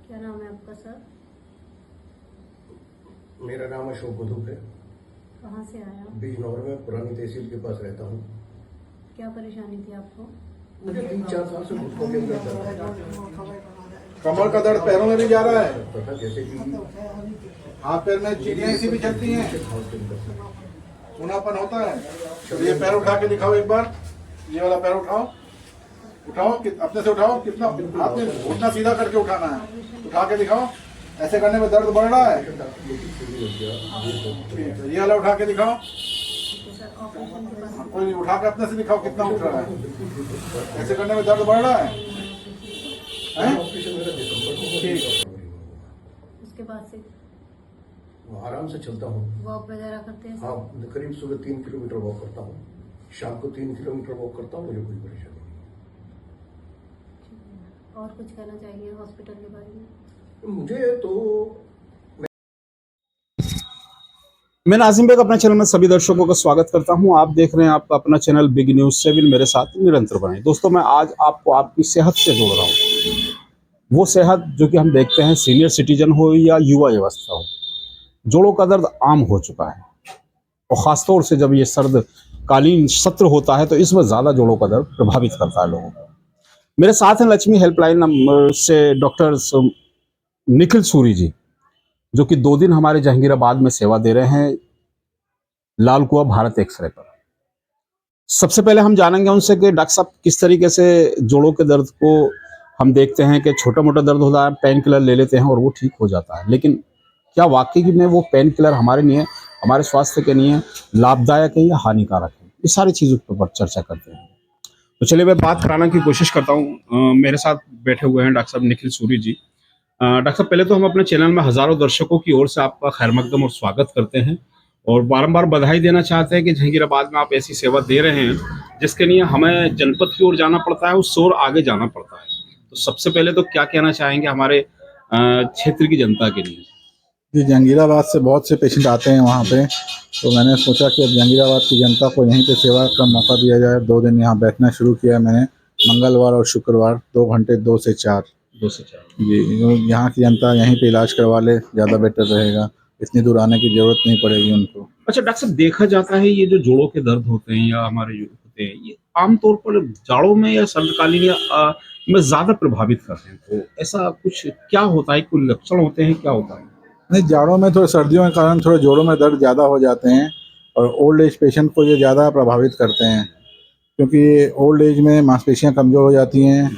क्या नाम है आपका सर? मेरा नाम अशोक बधूक है। कहाँ से आया? बिजनौर में पुरानी तहसील के पास रहता हूँ। क्या परेशानी थी आपको? मुझे 3-4 साल से घुटनों के अंदर दर्द है। कमर का दर्द पैरों में भी जा रहा है, तथा जैसे कि हाथ पैर में चीटियां ऐसी भी चलती हैं, सूनापन होता है। तो ये पैर उठा के दिखाओ एक बार, ये वाला पैर उठाओ, अपने से उठाओ। कितना हाथ में घुटना सीधा करके उठाना है, उठा के दिखाओ। ऐसे करने में दर्द बढ़ रहा है। ये वाला उठा के दिखाओ, कोई उठा के अपने से दिखाओ कितना उठ रहा है। ऐसे करने में दर्द बढ़ रहा है। उसके बाद से आराम से चलता हूँ। वॉक वगैरह करते हैं? हाँ, करीब सुबह 3 किलोमीटर वॉक करता हूँ, शाम को 3 किलोमीटर वॉक करता हूँ। मुझे कोई परेशानी नहीं। और कुछ कहना चाहिए हॉस्पिटल के बारे में? मुझे तो मैं नाजिम बेग अपने चैनल में सभी दर्शकों का स्वागत करता हूं। आप देख रहे हैं आपका अपना चैनल बिग न्यूज 7। मेरे साथ निरंतर बने दोस्तों। मैं आज आपको आपकी सेहत से जोड़ रहा हूं, वो सेहत जो कि हम देखते हैं सीनियर सिटीजन हो या युवा अवस्था हो, जोड़ों का दर्द आम हो चुका है। और ख़ासतौर से जब ये सर्दकालीन सत्र होता है तो इसमें ज़्यादा जोड़ों का दर्द प्रभावित करता है लोगों को। मेरे साथ हैं लक्ष्मी हेल्पलाइन नंबर से डॉक्टर निखिल सूरी जी, जो कि 2 दिन हमारे जहांगीराबाद में सेवा दे रहे हैं लाल कुआं भारत एक्सरे पर। सबसे पहले हम जानेंगे उनसे कि डॉक्टर साहब किस तरीके से जोड़ों के दर्द को हम देखते हैं कि छोटा मोटा दर्द होता है, पेन किलर ले लेते हैं और वो ठीक हो जाता है, लेकिन क्या वाकई में वो पेन किलर हमारे लिए, हमारे स्वास्थ्य के लिए लाभदायक है या हानिकारक है? ये सारी चीज़ों पर चर्चा करते हैं। तो चलिए मैं बात कराने की कोशिश करता हूँ। मेरे साथ बैठे हुए हैं डॉक्टर साहब निखिल सूरी जी। डॉक्टर साहब, पहले तो हम अपने चैनल में हजारों दर्शकों की ओर से आपका खैर मकदम और स्वागत करते हैं और बारंबार बधाई देना चाहते हैं कि जहांगीराबाद में आप ऐसी सेवा दे रहे हैं जिसके लिए हमें जनपद की ओर जाना पड़ता है, उस ओर आगे जाना पड़ता है। तो सबसे पहले तो क्या कहना चाहेंगे हमारे क्षेत्र की जनता के लिए? जी, जहांगीराबाद से बहुत से पेशेंट आते हैं वहाँ पे, तो मैंने सोचा कि अब जहांगीराबाद की जनता को यहीं पे सेवा का मौका दिया जाए। 2 दिन यहाँ बैठना शुरू किया मैंने, मंगलवार और शुक्रवार 2 घंटे 2 से 4 जी। यहाँ की जनता यहीं पे इलाज करवा ले, ज़्यादा बेटर रहेगा। इतनी दूर आने की ज़रूरत नहीं पड़ेगी उनको। अच्छा डॉक्टर साहब, देखा जाता है ये जो जोड़ों के दर्द होते हैं या हमारे जो होते हैं, ये आमतौर पर जाड़ों में या सर्दकालीन या में ज़्यादा प्रभावित करते हैं। तो ऐसा कुछ क्या होता है, कोई लक्षण होते हैं, क्या होता है? नहीं, जाड़ों में थोड़े, सर्दियों के कारण थोड़े जोड़ों में दर्द ज़्यादा हो जाते हैं और ओल्ड एज पेशेंट को ये ज़्यादा प्रभावित करते हैं, क्योंकि ओल्ड एज में मांसपेशियां कमज़ोर हो जाती हैं।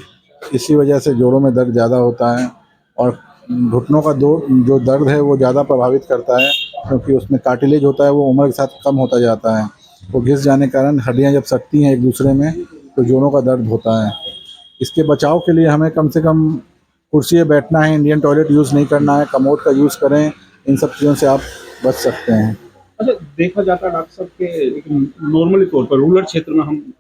इसी वजह से जोड़ों में दर्द ज़्यादा होता है और घुटनों का जो दर्द है वो ज़्यादा प्रभावित करता है, क्योंकि उसमें कार्टिलेज होता है, वो उम्र के साथ कम होता जाता है। वो घिस जाने के कारण हड्डियाँ जब सटती हैं एक दूसरे में तो जोड़ों का दर्द होता है। इसके बचाव के लिए हमें कम से कम कुर्सी पे बैठना है, इंडियन टॉयलेट यूज़ नहीं करना है, कमोड का यूज़ करें। इन सब चीज़ों से आप बच सकते हैं। अच्छा, देखा जाता है डॉक्टर साहब के, लेकिन नॉर्मली तौर पर रूरल क्षेत्र में हम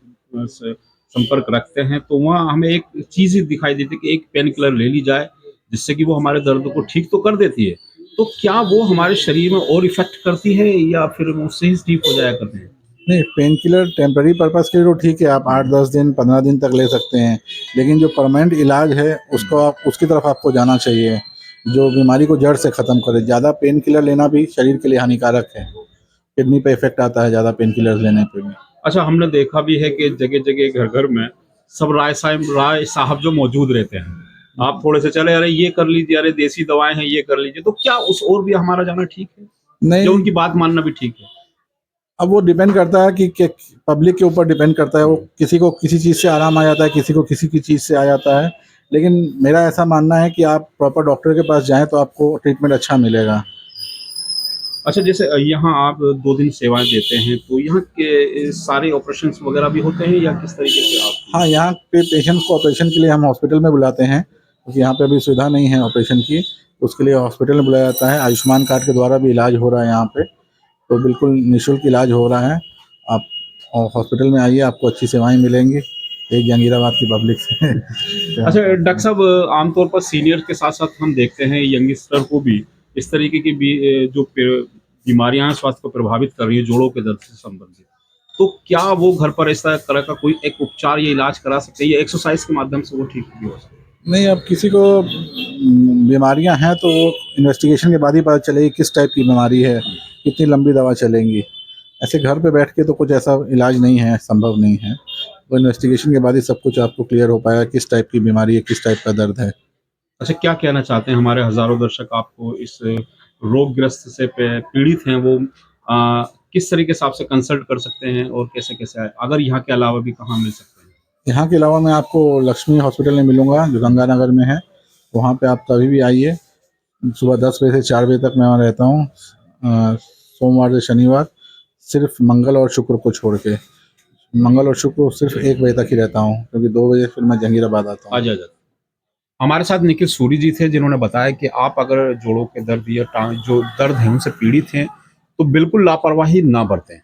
संपर्क रखते हैं तो वहाँ हमें एक चीज़ ही दिखाई देती है कि एक पेन किलर ले ली जाए जिससे कि वो हमारे दर्द को ठीक तो कर देती है। तो क्या वो हमारे शरीर में और इफेक्ट करती है या फिर उससे ही ठीक हो जाया करते हैं? नहीं, पेन किलर टेम्पररी पर्पज़ के लिए तो ठीक है, आप 8-10 दिन 15 दिन तक ले सकते हैं, लेकिन जो परमानेंट इलाज है उसको आप उसकी तरफ आपको जाना चाहिए, जो बीमारी को जड़ से ख़त्म करे। ज़्यादा पेन किलर लेना भी शरीर के लिए हानिकारक है, किडनी पे इफेक्ट आता है ज़्यादा पेन किलर लेने पे भी। अच्छा, हमने देखा भी है कि जगह जगह घर घर में सब राय साहब जो मौजूद रहते हैं, आप थोड़े से चले, अरे ये कर लीजिए, अरे देसी दवाएं हैं ये कर लीजिए, तो क्या उस ओर भी हमारा जाना ठीक है या नहीं, उनकी बात मानना भी ठीक है? अब वो डिपेंड करता है कि पब्लिक के ऊपर डिपेंड करता है। वो किसी को किसी चीज़ से आराम आ जाता है, किसी को किसी की चीज़ से आ जाता है, लेकिन मेरा ऐसा मानना है कि आप प्रॉपर डॉक्टर के पास जाएँ तो आपको ट्रीटमेंट अच्छा मिलेगा। अच्छा, जैसे यहाँ आप 2 दिन सेवाएं देते हैं तो यहाँ के सारे ऑपरेशंस वगैरह भी होते हैं या किस तरीके से आप? हाँ, यहाँ पे पेशेंट्स को ऑपरेशन के लिए हम हॉस्पिटल में बुलाते हैं, क्योंकि यहाँ पे अभी सुविधा नहीं है ऑपरेशन की, उसके लिए हॉस्पिटल में बुलाया जाता है। आयुष्मान कार्ड के द्वारा भी इलाज हो रहा है यहाँ पे, तो बिल्कुल निःशुल्क इलाज हो रहा है। आप हॉस्पिटल में आइए, आपको अच्छी सेवाएं मिलेंगी एक जहांगीराबाद की पब्लिक से। अच्छा डॉक्टर साहब, आमतौर पर सीनियर के साथ साथ हम देखते हैं यंगस्टर को भी इस तरीके की जो बीमारियां हैं स्वास्थ्य को प्रभावित कर रही है जोड़ों के दर्द से संबंधित, तो क्या वो घर पर इस तरह का कोई एक उपचार या इलाज करा सकते हैं या एक्सरसाइज के माध्यम से वो ठीक भी हो सकता है? नहीं, अब किसी को बीमारियां हैं तो वो इन्वेस्टिगेशन के बाद ही पता चलेगी किस टाइप की बीमारी है, कितनी लंबी दवा चलेंगी। ऐसे घर पे बैठ के तो कुछ ऐसा इलाज नहीं है, संभव नहीं है। तो इन्वेस्टिगेशन के बाद ही सब कुछ आपको क्लियर हो पाएगा किस टाइप की बीमारी है, किस टाइप का दर्द है। अच्छा, क्या कहना चाहते हैं हमारे हजारों दर्शक आपको इस रोगग्रस्त से पीड़ित हैं, वो किस तरीके से आपसे कंसल्ट कर सकते हैं और कैसे कैसे अगर यहाँ के अलावा भी कहाँ मिल सकते हैं? यहाँ के अलावा मैं आपको लक्ष्मी हॉस्पिटल में मिलूंगा जो गंगानगर में है। वहाँ पे आप कभी भी आइए। सुबह 10 बजे से 4 बजे तक मैं वहाँ रहता हूँ, सोमवार से शनिवार, सिर्फ मंगल और शुक्र को छोड़ के। मंगल और शुक्र सिर्फ 1 बजे तक ही रहता हूँ, क्योंकि 2 बजे फिर मैं जहांगीराबाद आता हूँ। आजा आजा। हमारे साथ निखिल सूरी जी थे, जिन्होंने बताया कि आप अगर जोड़ों के दर्द या जो दर्द है उनसे पीड़ित हैं तो बिल्कुल लापरवाही ना बरतें,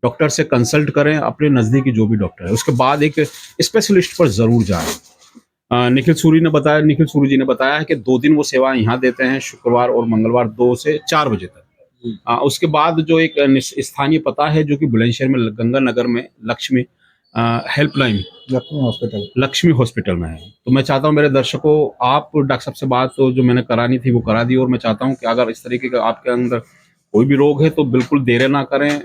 डॉक्टर से कंसल्ट करें, अपने नज़दीकी जो भी डॉक्टर है उसके बाद एक स्पेशलिस्ट पर ज़रूर जाएं। निखिल सूरी जी ने बताया है कि 2 दिन वो सेवाएं यहाँ देते हैं, शुक्रवार और मंगलवार 2 से 4 बजे तक। उसके बाद जो एक स्थानीय पता है जो कि बुलंदशहर में गंगानगर में लक्ष्मी हेल्पलाइन लक्ष्मी हॉस्पिटल में है। तो मैं चाहता हूँ मेरे दर्शकों, आप डॉक्टर साहब से बात तो जो मैंने करानी थी वो करा दी, और मैं चाहता हूँ कि अगर इस तरीके का आपके अंदर कोई भी रोग है तो बिल्कुल देर ना करें,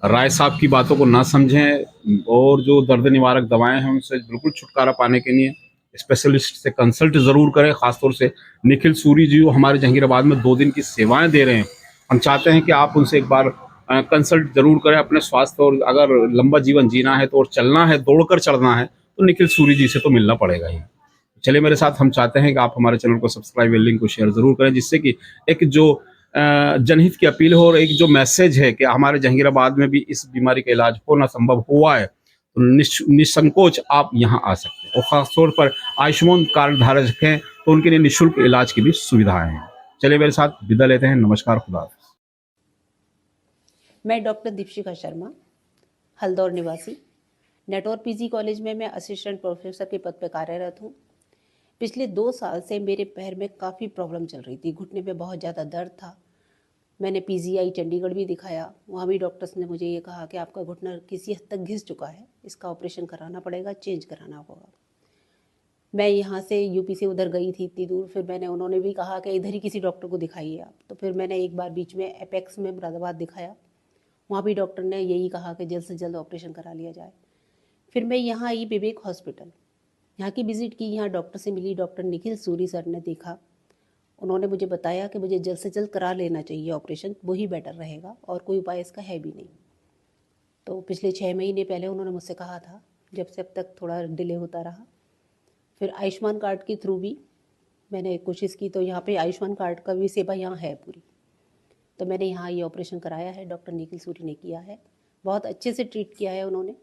राय साहब की बातों को ना समझें, और जो दर्द निवारक दवाएं हैं उनसे बिल्कुल छुटकारा पाने के लिए स्पेशलिस्ट से कंसल्ट जरूर करें। खासतौर से निखिल सूरी जी हमारे जहांगीराबाद में 2 दिन की सेवाएं दे रहे हैं। हम चाहते हैं कि आप उनसे एक बार कंसल्ट जरूर करें अपने स्वास्थ्य, और अगर लंबा जीवन जीना है तो और चलना है, दौड़कर चढ़ना है, तो निखिल सूरी जी से तो मिलना पड़ेगा ही। चलिए मेरे साथ, हम चाहते हैं कि आप हमारे चैनल को सब्सक्राइब, लिंक को शेयर जरूर करें, जिससे कि एक जो जनहित की अपील हो और एक जो मैसेज है कि हमारे जहांगीराबाद में भी इस बीमारी का इलाज होना संभव हुआ है, तो निसंकोच आप यहाँ आ सकते हैं। और खासतौर पर आयुष्मान कार्ड धारक हैं तो उनके लिए निःशुल्क इलाज की भी सुविधाएं हैं। चलिए मेरे साथ विदा लेते हैं। नमस्कार, खुदा हाफिज। मैं डॉक्टर दीपशिखा शर्मा, हल्दौर निवासी, नेटवर्क पीजी कॉलेज में मैं असिस्टेंट प्रोफेसर के पद पर कार्यरत हूँ। पिछले 2 साल से मेरे पैर में काफ़ी प्रॉब्लम चल रही थी, घुटने में बहुत ज़्यादा दर्द था। मैंने पीजीआई चंडीगढ़ भी दिखाया, वहाँ भी डॉक्टर्स ने मुझे ये कहा कि आपका घुटना किसी हद तक घिस चुका है, इसका ऑपरेशन कराना पड़ेगा, चेंज कराना होगा। मैं यहाँ से यूपी से उधर गई थी इतनी दूर, फिर उन्होंने भी कहा कि इधर ही किसी डॉक्टर को दिखाइए आप। तो फिर मैंने एक बार बीच में एपेक्स में मुरादाबाद दिखाया, वहाँ भी डॉक्टर ने यही कहा कि जल्द से जल्द ऑपरेशन करा लिया जाए। फिर मैं यहाँ आई विवेक हॉस्पिटल, यहाँ की विज़िट की, यहाँ डॉक्टर से मिली, डॉक्टर निखिल सूरी सर ने देखा। उन्होंने मुझे बताया कि मुझे जल्द से जल्द करा लेना चाहिए ऑपरेशन, वही बेटर रहेगा और कोई उपाय इसका है भी नहीं। तो पिछले 6 महीने पहले उन्होंने मुझसे कहा था, जब से अब तक थोड़ा डिले होता रहा। फिर आयुष्मान कार्ड के थ्रू भी मैंने कोशिश की, तो यहाँ पे आयुष्मान कार्ड का भी सेवा यहाँ है पूरी। तो मैंने यहाँ ये ऑपरेशन कराया है, डॉक्टर निखिल सूरी ने किया है, बहुत अच्छे से ट्रीट किया है उन्होंने।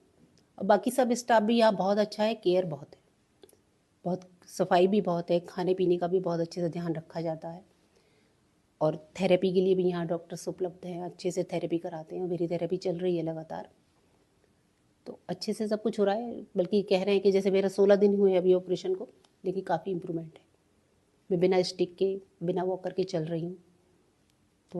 और बाकी सब स्टाफ भी यहाँ बहुत अच्छा है, केयर बहुत है, बहुत सफाई भी बहुत है, खाने पीने का भी बहुत अच्छे से ध्यान रखा जाता है। और थेरेपी के लिए भी यहाँ डॉक्टर्स उपलब्ध हैं, अच्छे से थेरेपी कराते हैं। मेरी थेरेपी चल रही है लगातार, तो अच्छे से सब कुछ हो रहा है। बल्कि कह रहे हैं कि जैसे मेरा 16 दिन हुए अभी ऑपरेशन को, लेकिन काफ़ी इम्प्रूवमेंट है। मैं बिना स्टिक के, बिना वॉकर के चल रही हूँ।